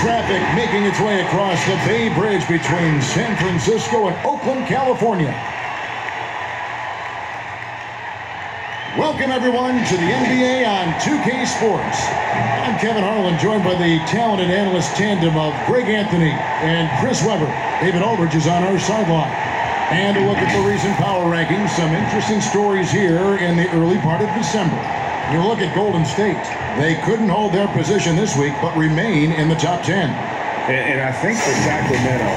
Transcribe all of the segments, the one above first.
Traffic making its way across the Bay Bridge between San Francisco and Oakland, California. Welcome, everyone, to the NBA on 2K Sports. I'm Kevin Harlan, joined by the talented analyst tandem of Greg Anthony and Chris Webber. David Aldridge is on our sideline. And a look at the recent power rankings. Some interesting stories here in the early part of December. You look at Golden State. They couldn't hold their position this week, but remain in the top 10. And I think for Sacramento,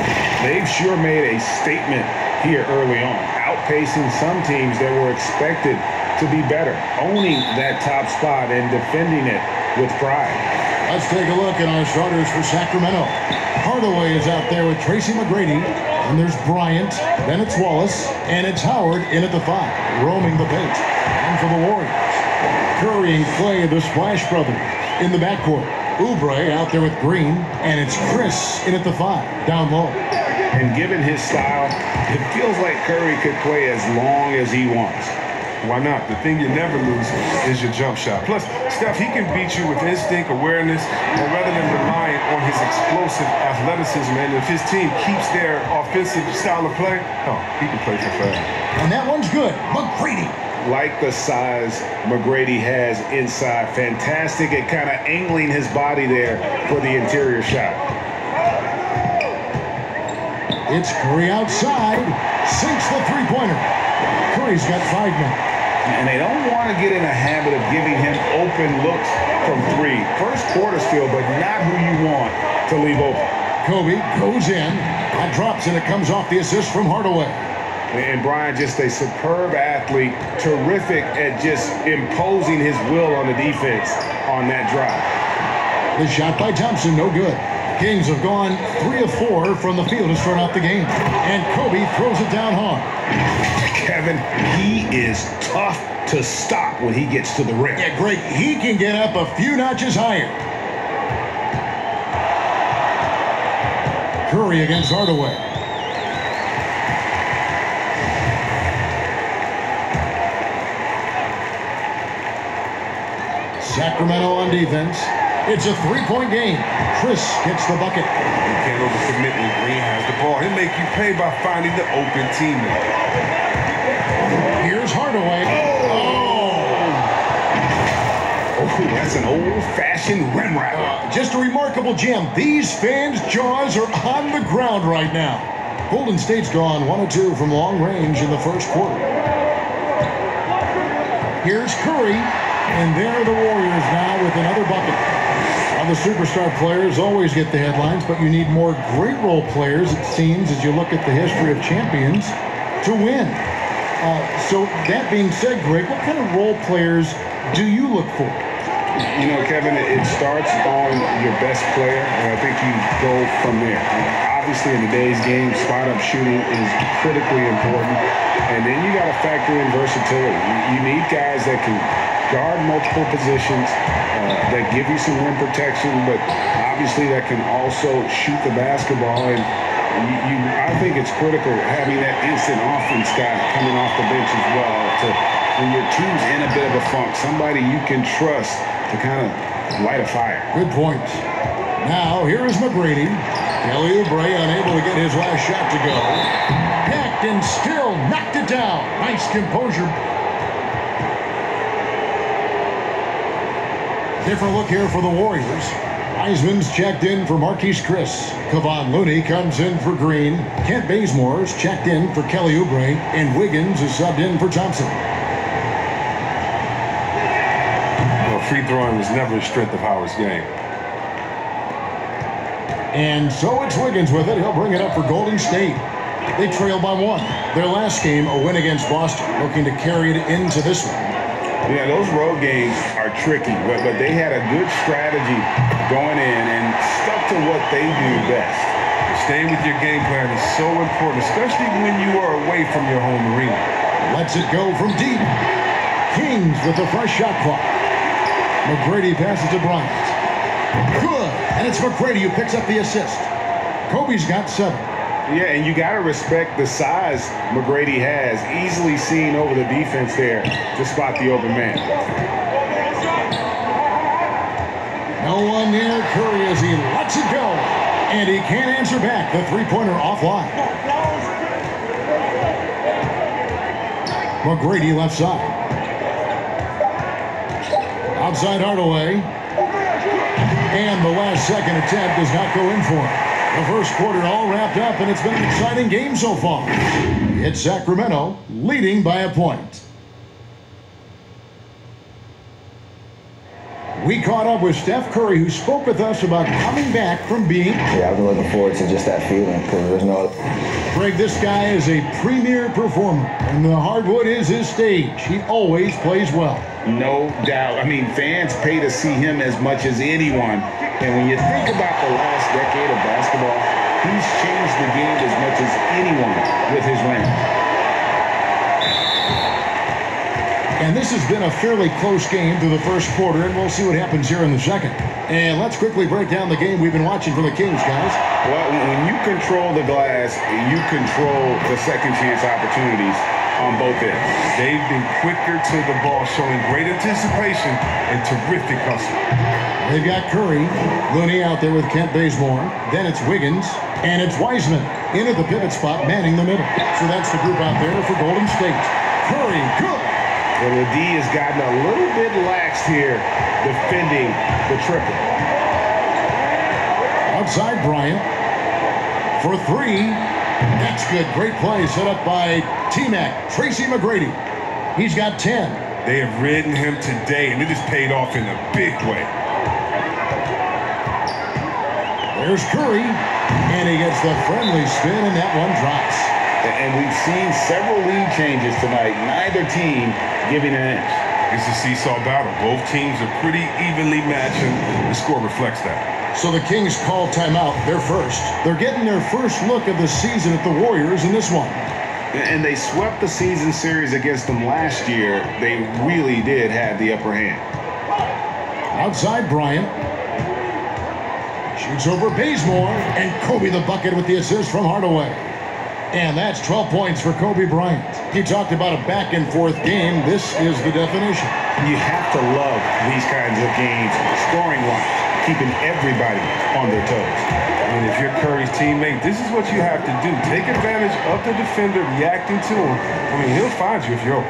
they've sure made a statement here early on, outpacing some teams that were expected to be better, owning that top spot and defending it with pride. Let's take a look at our starters for Sacramento. Hardaway is out there with Tracy McGrady, and there's Bryant, then it's Wallace, and it's Howard in at the 5, roaming the paint. And for the Warriors, Curry and Clay, the Splash Brothers, in the backcourt. Oubre out there with Green, and it's Chris in at the 5, down low. And given his style, it feels like Curry could play as long as he wants. Why not? The thing you never lose is your jump shot. Plus, Steph, he can beat you with instinct, awareness, and rather than relying on his explosive athleticism, and if his team keeps their offensive style of play, he can play for fun. And that one's good. McGrady. Like the size McGrady has inside. Fantastic at kind of angling his body there for the interior shot. It's Curry outside. Sinks the three-pointer. Curry's got 5 minutes. And they don't want to get in a habit of giving him open looks from 3. First quarter still, but not who you want to leave open. Kobe goes in. That drops, and it comes off the assist from Hardaway. And Bryant, just a superb athlete, terrific at just imposing his will on the defense on that drive. The shot by Thompson, no good. Kings have gone 3 of 4 from the field to start out the game. And Kobe throws it down hard. Kevin, he is tough to stop when he gets to the rim. Yeah, Greg, he can get up a few notches higher. Curry against Hardaway. Sacramento on defense. It's a 3-point game. Chris gets the bucket. You can't overcommit when Green has the ball. He'll make you pay by finding the open teammate. Here's Hardaway. Oh, that's an old-fashioned rim rapper. Just a remarkable gem. These fans' jaws are on the ground right now. Golden State's gone 1 of 2 from long range in the first quarter. Here's Curry. And there are the Warriors now with another bucket. Now, the superstar players always get the headlines, but you need more great role players, it seems, as you look at the history of champions, to win. So that being said, Greg, what kind of role players do you look for? You know, Kevin, it starts on your best player, and I think you go from there. Obviously, in today's game, spot-up shooting is critically important, and then you got to factor in versatility. You need guys that can guard multiple positions, that give you some rim protection, but obviously that can also shoot the basketball. And I think it's critical having that instant offense guy coming off the bench as well, to when your team's in a bit of a funk, somebody you can trust to kind of light a fire. Good point. Now, here is McGrady. Kelly Oubre unable to get his last shot to go. Packed and still knocked it down. Nice composure. Different look here for the Warriors. Wiseman's checked in for Marquise Chris. Kevon Looney comes in for Green. Kent Bazemore's checked in for Kelly Oubre. And Wiggins is subbed in for Thompson. Well, free throwing was never a strength of Howard's game. And so it's Wiggins with it. He'll bring it up for Golden State. They trail by 1. Their last game, a win against Boston, looking to carry it into this one. Yeah, those road games are tricky, but they had a good strategy going in and stuck to what they do best. Staying with your game plan is so important, especially when you are away from your home arena. Lets it go from deep. Kings with the fresh shot clock. McGrady passes to Bryant. Good. And it's McGrady who picks up the assist. Kobe's got 7. Yeah, and you got to respect the size McGrady has, easily seen over the defense there to spot the open man. No one near Curry as he lets it go. And he can't answer back. The three-pointer offline. McGrady left side. Outside Hardaway. And the last second attempt does not go in for him. The first quarter all wrapped up, and it's been an exciting game so far. It's Sacramento leading by a point. We caught up with Steph Curry, who spoke with us about coming back from being... Yeah, I've been looking forward to just that feeling because there's no... Greg, this guy is a premier performer, and the hardwood is his stage. He always plays well. No doubt. I mean, fans pay to see him as much as anyone. And when you think about the last decade of basketball, he's changed the game as much as anyone with his range. And this has been a fairly close game through the first quarter, and we'll see what happens here in the second. And let's quickly break down the game we've been watching for the Kings, guys. Well, when you control the glass, you control the second chance opportunities on both ends. They've been quicker to the ball, showing great anticipation and terrific hustle. They've got Curry, Looney out there with Kent Bazemore. Then it's Wiggins, and it's Wiseman into the pivot spot, manning the middle. So that's the group out there for Golden State. Curry, good. Well, the D has gotten a little bit lax here, defending the triple. Outside Bryant for three. That's good. Great play set up by T-Mac, Tracy McGrady. He's got 10. They have ridden him today, and it has paid off in a big way. There's Curry, and he gets the friendly spin, and that one drops. And we've seen several lead changes tonight. Neither team giving an inch. It's a seesaw battle. Both teams are pretty evenly matched, and the score reflects that. So the Kings call timeout. They're first. They're getting their first look of the season at the Warriors in this one. And they swept the season series against them last year. They really did have the upper hand. Outside Bryant. Shoots over Bazemore, and Kobe the bucket with the assist from Hardaway. And that's 12 points for Kobe Bryant. You talked about a back-and-forth game. This is the definition. You have to love these kinds of games, scoring-wise, keeping everybody on their toes. I mean, if you're Curry's teammate, this is what you have to do. Take advantage of the defender reacting to him. I mean, he'll find you if you're open.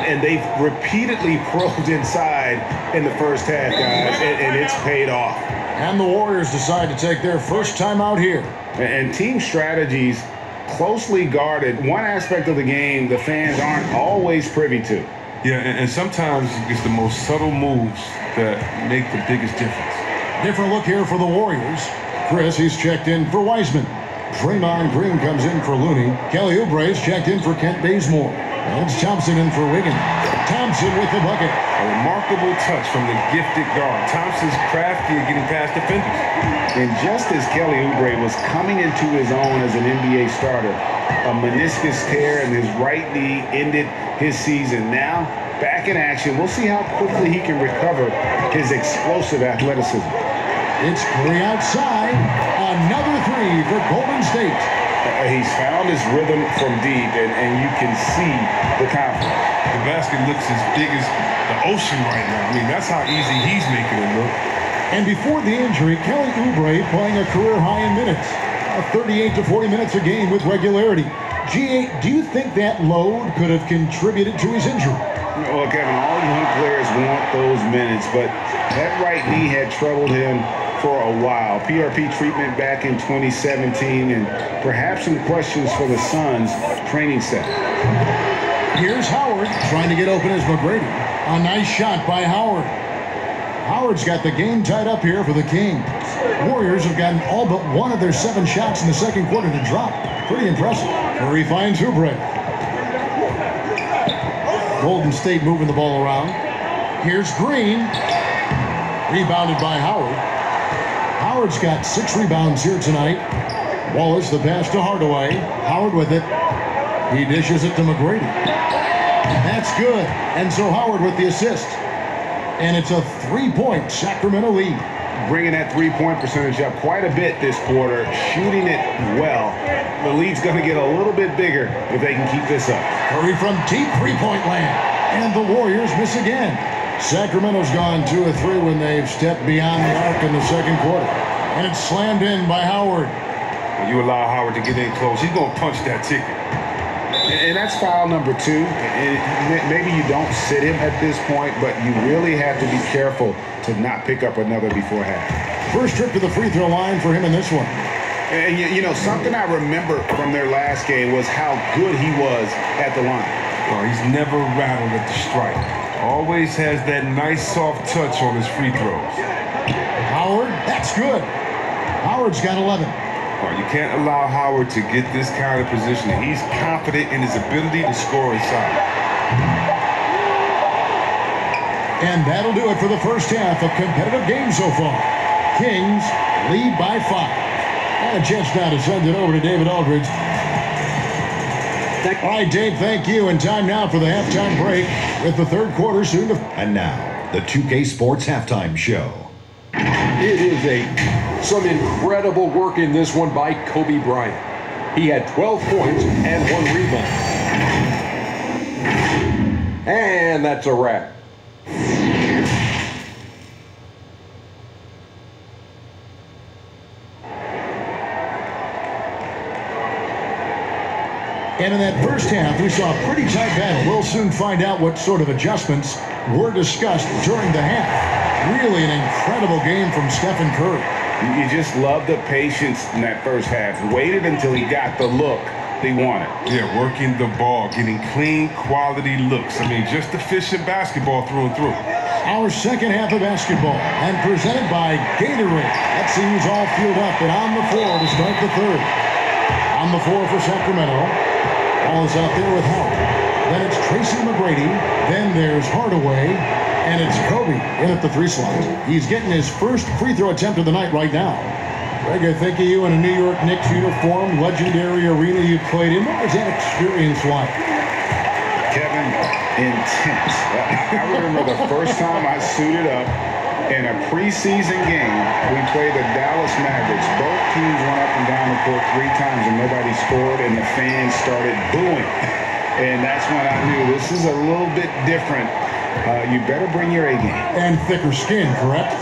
And they've repeatedly probed inside in the first half, guys, and it's paid off. And the Warriors decide to take their first time out here. And team strategies closely guarded. One aspect of the game the fans aren't always privy to. Yeah, and sometimes it's the most subtle moves that make the biggest difference. Different look here for the Warriors. Chris, he's checked in for Wiseman. Draymond Green comes in for Looney. Kelly Oubre's checked in for Kent Bazemore. And it's Thompson in for Wiggins. Thompson with the bucket. A remarkable touch from the gifted guard. Thompson's crafty at getting past defenders. And just as Kelly Oubre was coming into his own as an NBA starter, a meniscus tear in his right knee ended his season. Now, back in action, we'll see how quickly he can recover his explosive athleticism. It's Curry outside. Another three for Golden State. He's found his rhythm from deep, and you can see the confidence. The basket looks as big as the ocean right now. I mean, that's how easy he's making it look. And before the injury, Kelly Oubre playing a career high in minutes. 38 to 40 minutes a game with regularity. G8, do you think that load could have contributed to his injury? Well, Kevin, all young players want those minutes, but that right knee had troubled him for a while. PRP treatment back in 2017, and perhaps some questions for the Suns training set. Here's Howard trying to get open as McGrady. A nice shot by Howard. Howard's got the game tied up here for the Kings. Warriors have gotten all but one of their 7 shots in the second quarter to drop. Pretty impressive. Curry finds Oubre. Golden State moving the ball around. Here's Green. Rebounded by Howard. Howard's got 6 rebounds here tonight. Wallace the pass to Hardaway. Howard with it. He dishes it to McGrady. That's good. And so Howard with the assist. And it's a 3-point Sacramento lead. Bringing that three-point percentage up quite a bit this quarter, shooting it well. The lead's going to get a little bit bigger if they can keep this up. Curry from deep three-point land. And the Warriors miss again. Sacramento's gone 2 of 3 when they've stepped beyond the arc in the second quarter. And it's slammed in by Howard. When you allow Howard to get in close, he's going to punch that ticket. And that's foul number 2. And maybe you don't sit him at this point, but you really have to be careful to not pick up another before half. First trip to the free throw line for him in this one. And, you know, something I remember from their last game was how good he was at the line. Well, he's never rattled at the strike. Always has that nice soft touch on his free throws. Howard, that's good. Howard's got 11. Well, you can't allow Howard to get this kind of positioning. He's confident in his ability to score inside. And that'll do it for the first half of competitive games so far. Kings lead by 5. And a chance now to send it over to David Aldridge. All right, Dave, thank you. And time now for the halftime break with the third quarter soon to... And now, the 2K Sports Halftime Show. It is some incredible work in this one by Kobe Bryant. He had 12 points and 1 rebound. And that's a wrap. And in that first half, we saw a pretty tight battle. We'll soon find out what sort of adjustments were discussed during the half. Really an incredible game from Stephen Curry. You just love the patience in that first half. Waited until he got the look they wanted. Yeah, working the ball, getting clean, quality looks. I mean, just efficient basketball through and through. Our second half of basketball, and presented by Gatorade. Let's see who's all fueled up and on the floor to start the third. On the floor for Sacramento. Ball is out there with Howard. Then it's Tracy McGrady. Then there's Hardaway. And it's Kobe in at the 3 slot. He's getting his first free throw attempt of the night right now. Greg, I think of you in a New York Knicks uniform, legendary arena you played in. What was that experience like? Kevin, intense. I remember the first time I suited up in a preseason game. We played the Dallas Mavericks. Both teams went up and down the court 3 times and nobody scored, and the fans started booing. And that's when I knew this is a little bit different. You better bring your A game. And thicker skin, correct?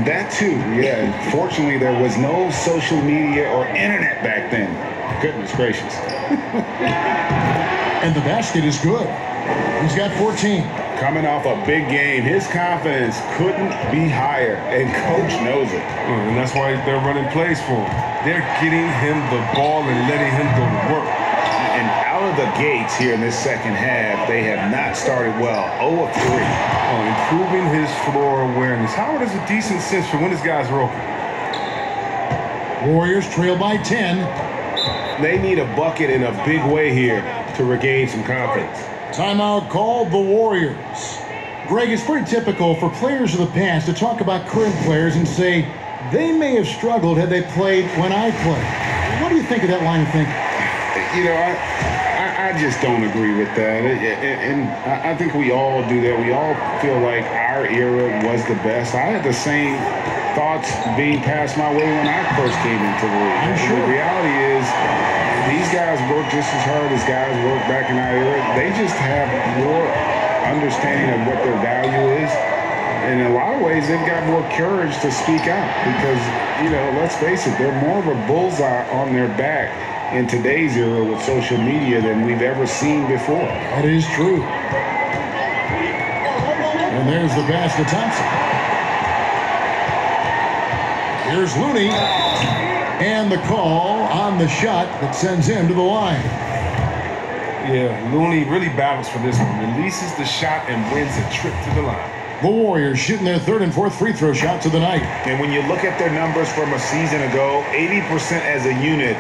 That too, yeah. Fortunately, there was no social media or internet back then. Goodness gracious. And the basket is good. He's got 14. Coming off a big game, his confidence couldn't be higher, and coach knows it. And that's why they're running plays for him. They're getting him the ball and letting him go to work. And out of the gates here in this second half, they have not started well. 0 of 3. Improving his floor awareness. Howard has a decent sense for when his guys are open. Warriors trail by 10. They need a bucket in a big way here to regain some confidence. Timeout called the Warriors. Greg, it's pretty typical for players of the past to talk about current players and say they may have struggled had they played when I played. What do you think of that line of thinking? You know, I just don't agree with that. And I think we all do that. We all feel like our era was the best. I had the same thoughts being passed my way when I first came into the league. I'm sure. The reality is these guys work just as hard as guys worked back in our era. They just have more understanding of what their value is. And in a lot of ways, they've got more courage to speak out because, you know, let's face it, they're more of a bullseye on their back in today's era with social media than we've ever seen before. That is true. And there's the pass to Thompson. Here's Looney. And the call on the shot that sends him to the line. Yeah, Looney really battles for this one. Releases the shot and wins a trip to the line. The Warriors shooting their third and fourth free throw shots of the night. And when you look at their numbers from a season ago, 80% as a unit,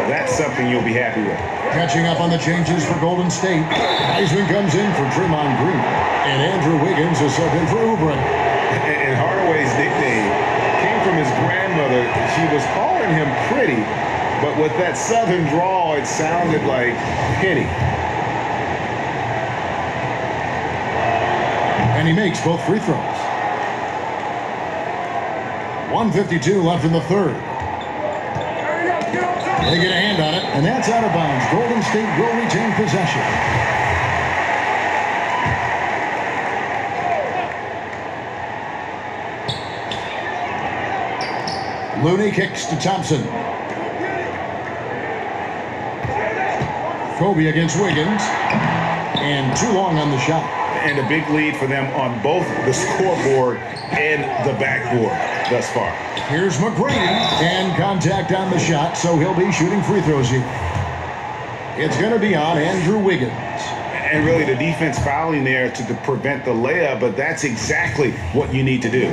that's something you'll be happy with. Catching up on the changes for Golden State. Heisman comes in for Draymond Green. And Andrew Wiggins is sub in for Oubre. And Hardaway's nickname came from his grandmother. She was calling him pretty, but with that southern drawl, it sounded like Penny. And he makes both free throws. 1:52 left in the third. They get a hand on it, and that's out of bounds. Golden State will retain possession. Looney kicks to Thompson. Kobe against Wiggins. And too long on the shot. And a big lead for them on both the scoreboard and the backboard thus far. Here's McGrady. And contact on the shot, so he'll be shooting free throws here. It's going to be on Andrew Wiggins. And really the defense fouling there to prevent the layup, but that's exactly what you need to do.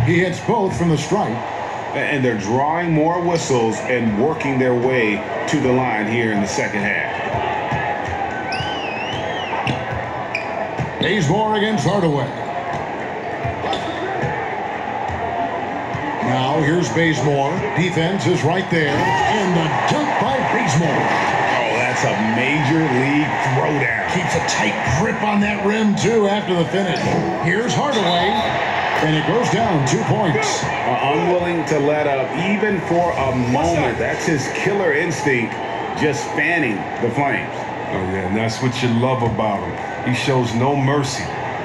He hits both from the stripe. And they're drawing more whistles and working their way to the line here in the second half. Bazemore against Hardaway. Now here's Bazemore. Defense is right there. And the dunk by Bazemore. Oh, that's a major league throwdown. Keeps a tight grip on that rim, too, after the finish. Here's Hardaway. And it goes down 2 points. Unwilling to let up even for a moment. That's his killer instinct, just fanning the flames. Oh, yeah, and that's what you love about him. He shows no mercy,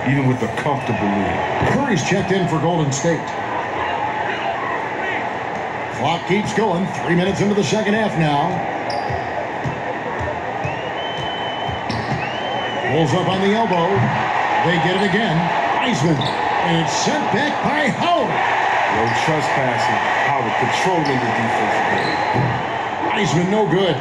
even with a comfortable lead. Curry's checked in for Golden State. Clock keeps going. 3 minutes into the second half now. Pulls up on the elbow. They get it again. Wiseman. And it's sent back by Howard. No trespassing. Howard controlling the defense. Wiseman no good.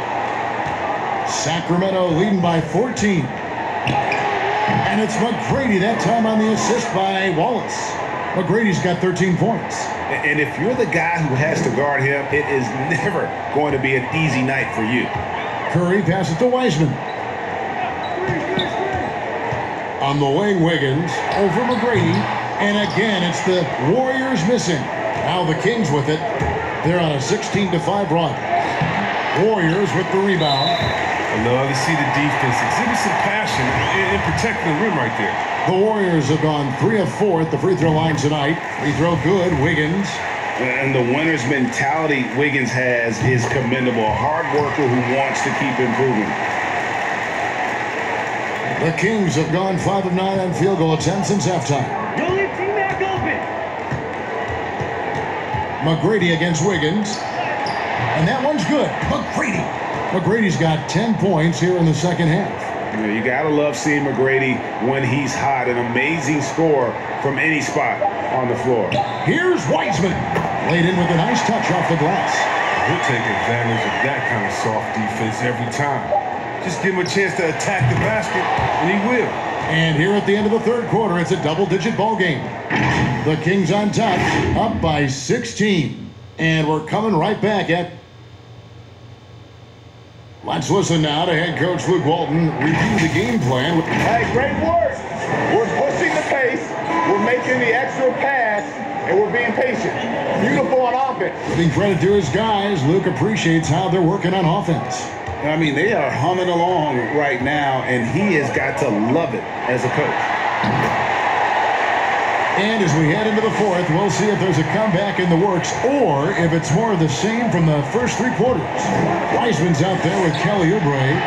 Sacramento leading by 14. And it's McGrady that time on the assist by Wallace. McGrady's got 13 points. And if you're the guy who has to guard him, it is never going to be an easy night for you. Curry passes to Wiseman. On the wing, Wiggins over McGrady. And again, it's the Warriors missing. Now the Kings with it. They're on a 16-5 run. Warriors with the rebound. I love to see the defense exhibit some passion in protecting the rim right there. The Warriors have gone 3 of 4 at the free throw line tonight. Free throw good, Wiggins. And the winner's mentality Wiggins has is commendable. A hard worker who wants to keep improving. The Kings have gone 5 of 9 on field goal attempts since halftime. McGrady against Wiggins. And that one's good. McGrady. McGrady's got 10 points here in the second half. You gotta love seeing McGrady when he's hot. An amazing score from any spot on the floor. Here's Wiseman. Laid in with a nice touch off the glass. He'll take advantage of that kind of soft defense every time. Just give him a chance to attack the basket, and he will. And here at the end of the third quarter, it's a double-digit ball game. The Kings on top, up by 16. And we're coming right back at... Let's listen now to head coach Luke Walton review the game plan. Hey, great work. We're pushing the pace. We're making the extra pass, and we're being patient. Beautiful on offense. Giving credit to his guys, Luke appreciates how they're working on offense. I mean, they are humming along right now, and he has got to love it as a coach. And as we head into the fourth, we'll see if there's a comeback in the works or if it's more of the same from the first 3 quarters. Wiseman's out there with Kelly Oubre.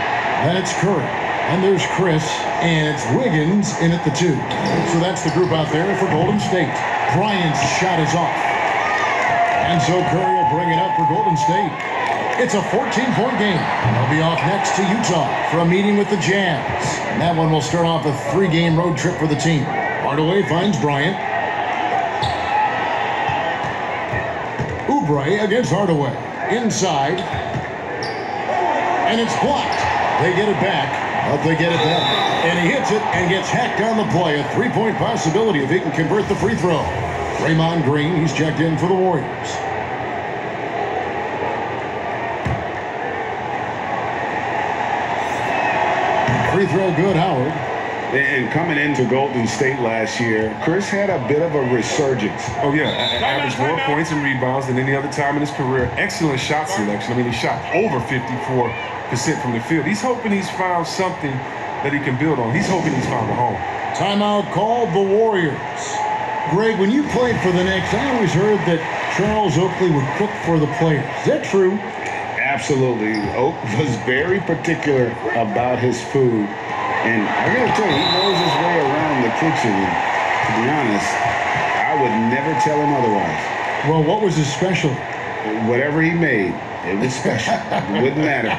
Then it's Curry. And there's Chris. And it's Wiggins in at the 2. So that's the group out there for Golden State. Bryant's shot is off. And so Curry will bring it up for Golden State. It's a 14-point game. They'll be off next to Utah for a meeting with the Jazz. And that one will start off a 3-game road trip for the team. Hardaway finds Bryant. Oubre against Hardaway. Inside. And it's blocked. They get it back. But they get it back. And he hits it and gets hacked on the play. A 3-point possibility if he can convert the free throw. Draymond Green, he's checked in for the Warriors. Free throw good, Howard. And coming into Golden State last year, Chris had a bit of a resurgence. Oh, yeah. Averaged more points and rebounds than any other time in his career. Excellent shot selection. I mean, he shot over 54% from the field. He's hoping he's found something that he can build on. He's hoping he's found a home. Timeout called the Warriors. Greg, when you played for the Knicks, I always heard that Charles Oakley would cook for the players. Is that true? Absolutely. Oak was very particular about his food. And I gotta tell you, he knows his way around the kitchen. And to be honest, I would never tell him otherwise. Well, what was his special? Whatever he made, it was special. It wouldn't matter.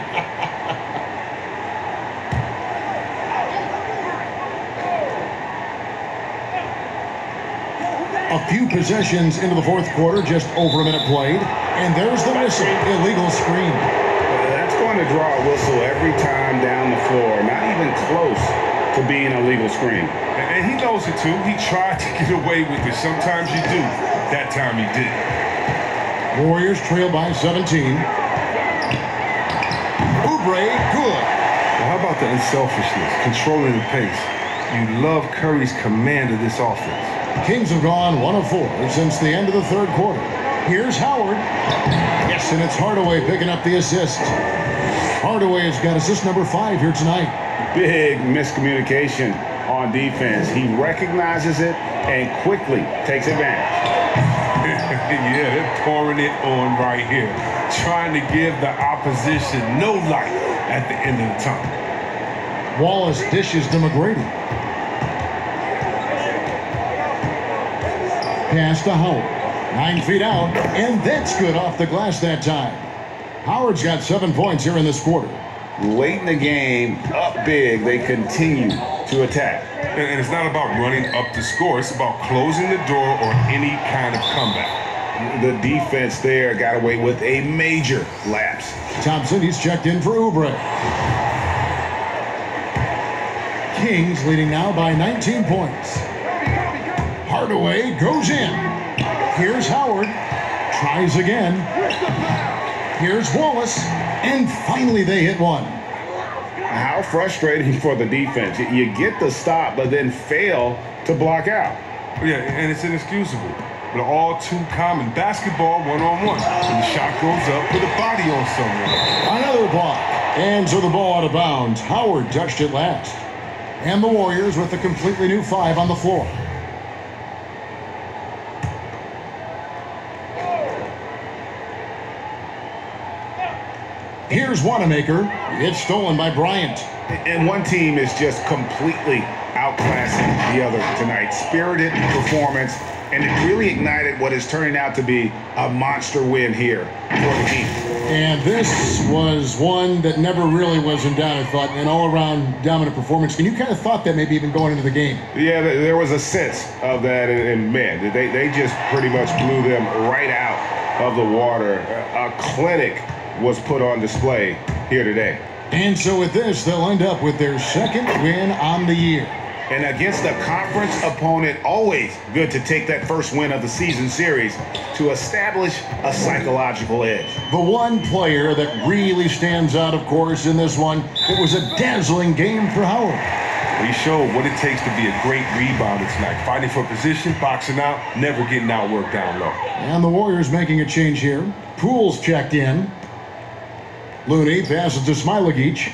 A few possessions into the fourth quarter, just over a minute played. And there's the whistle, illegal screen. That's going to draw a whistle every time down the floor. Not even close to being a legal screen. And he knows it too. He tried to get away with it. Sometimes you do. That time he did. Warriors trail by 17. Oubre, good. Well, how about the unselfishness, controlling the pace? You love Curry's command of this offense. Kings have gone 1 of 4 since the end of the third quarter. Here's Howard. Yes, and it's Hardaway picking up the assist. Hardaway has got assist number 5 here tonight. Big miscommunication on defense. He recognizes it and quickly takes advantage. Yeah, they're pouring it on right here. Trying to give the opposition no light at the end of the tunnel. Wallace dishes to McGrady. Pass to Howard. 9 feet out, and that's good off the glass that time. Howard's got 7 points here in this quarter. Late in the game, up big, they continue to attack. And it's not about running up the score. It's about closing the door on any kind of comeback. The defense there got away with a major lapse. Thompson, he's checked in for Oubre. Kings leading now by 19 points. Hardaway goes in. Here's Howard. Tries again. Here's Wallace. And finally they hit one. How frustrating for the defense. You get the stop, but then fail to block out. Yeah, and it's inexcusable. But all too common. Basketball one-on-one. When the shot goes up, put a body on someone. Another block. And so the ball out of bounds. Howard touched it last. And the Warriors with a completely new 5 on the floor. Here's Wanamaker. It's stolen by Bryant. And one team is just completely outclassing the other tonight. Spirited performance, and it really ignited what is turning out to be a monster win here for the team. And this was one that never really was in doubt, I thought, an all-around dominant performance. And you kind of thought that maybe even going into the game. Yeah, there was a sense of that, and man, they just pretty much blew them right out of the water. A clinic was put on display here today. And so with this, they'll end up with their second win on the year. And against a conference opponent, always good to take that first win of the season series to establish a psychological edge. The one player that really stands out, of course, in this one, it was a dazzling game for Howard. He showed what it takes to be a great rebounder tonight. Fighting for position, boxing out, never getting outworked down low. And the Warriors making a change here. Poole's checked in. Looney passes to Smailagic.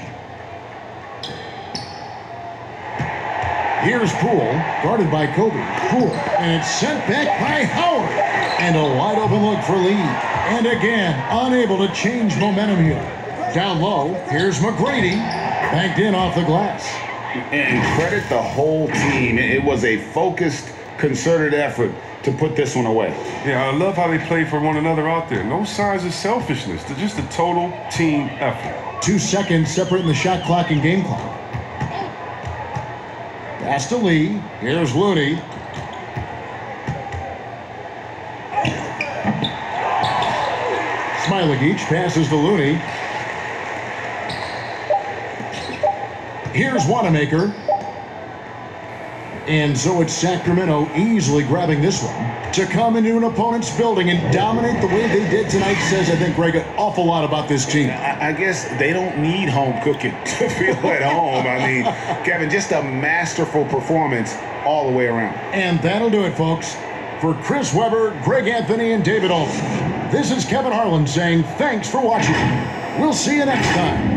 Here's Poole, guarded by Kobe. Poole, and it's sent back by Howard. And a wide open look for Lee. And again, unable to change momentum here. Down low, here's McGrady, banked in off the glass. And credit the whole team. It was a focused, concerted effort to put this one away. Yeah, I love how they play for one another out there. No signs of selfishness. They're just a total team effort. 2 seconds separating the shot clock and game clock. Pass to Lee. Here's Looney. Smailagic passes to Looney. Here's Wanamaker. And so it's Sacramento easily grabbing this one to come into an opponent's building and dominate the way they did tonight. Says, I think, Greg, an awful lot about this team. I guess they don't need home cooking to feel at home. I mean, Kevin, just a masterful performance all the way around. And that'll do it, folks. For Chris Webber, Greg Anthony, and David Altman, this is Kevin Harlan saying thanks for watching. We'll see you next time.